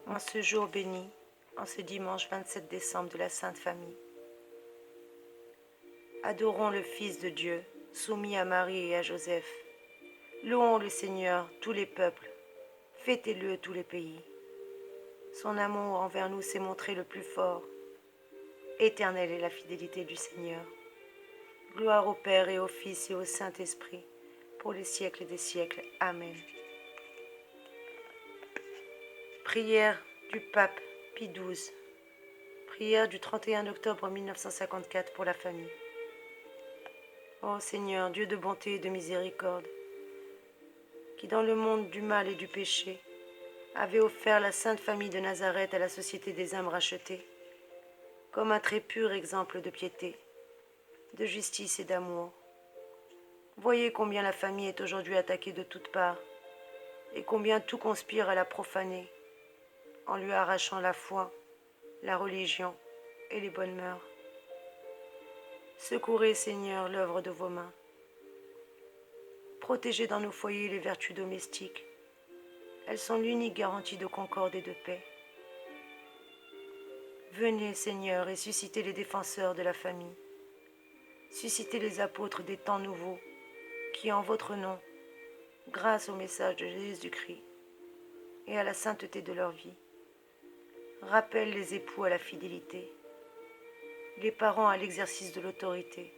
En ce jour béni, en ce dimanche 27 décembre de la Sainte Famille, adorons le Fils de Dieu, soumis à Marie et à Joseph. Louons le Seigneur, tous les peuples, fêtez-le tous les pays. Son amour envers nous s'est montré le plus fort. Éternelle est la fidélité du Seigneur. Gloire au Père et au Fils et au Saint-Esprit, pour les siècles des siècles. Amen. Prière du pape Pie XII. Prière du 31 octobre 1954 pour la famille. Ô Seigneur, Dieu de bonté et de miséricorde, qui dans le monde du mal et du péché avait offert la Sainte Famille de Nazareth à la Société des âmes rachetées, comme un très pur exemple de piété, de justice et d'amour. Voyez combien la famille est aujourd'hui attaquée de toutes parts, et combien tout conspire à la profaner, en lui arrachant la foi, la religion et les bonnes mœurs. Secourez, Seigneur, l'œuvre de vos mains. Protégez dans nos foyers les vertus domestiques. Elles sont l'unique garantie de concorde et de paix. Venez, Seigneur, et suscitez les défenseurs de la famille. Suscitez les apôtres des temps nouveaux, qui, en votre nom, grâce au message de Jésus-Christ et à la sainteté de leur vie, rappellent les époux à la fidélité, les parents à l'exercice de l'autorité,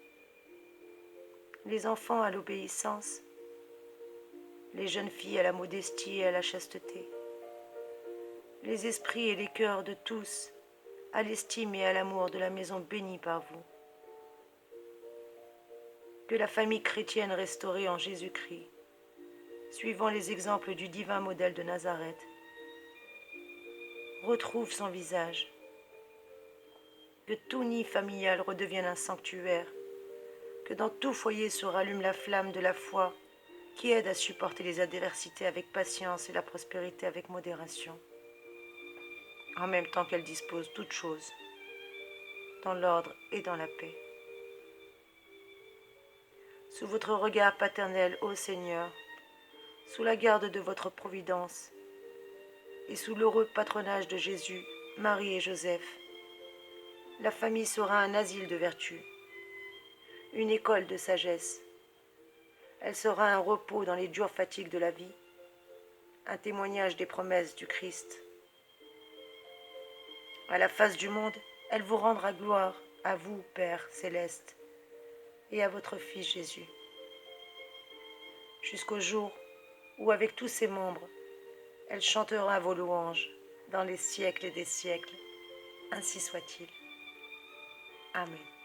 les enfants à l'obéissance, les jeunes filles à la modestie et à la chasteté, les esprits et les cœurs de tous à l'estime et à l'amour de la maison bénie par vous. Que la famille chrétienne restaurée en Jésus-Christ, suivant les exemples du divin modèle de Nazareth, retrouve son visage. Que tout nid familial redevienne un sanctuaire, que dans tout foyer se rallume la flamme de la foi qui aide à supporter les adversités avec patience et la prospérité avec modération, en même temps qu'elle dispose toutes choses, dans l'ordre et dans la paix. Sous votre regard paternel, ô Seigneur, sous la garde de votre providence, et sous l'heureux patronage de Jésus, Marie et Joseph, la famille sera un asile de vertu, une école de sagesse. Elle sera un repos dans les dures fatigues de la vie, un témoignage des promesses du Christ. À la face du monde, elle vous rendra gloire, à vous, Père céleste, et à votre Fils Jésus, jusqu'au jour où, avec tous ses membres, elle chantera vos louanges dans les siècles des siècles. Ainsi soit-il. Amen.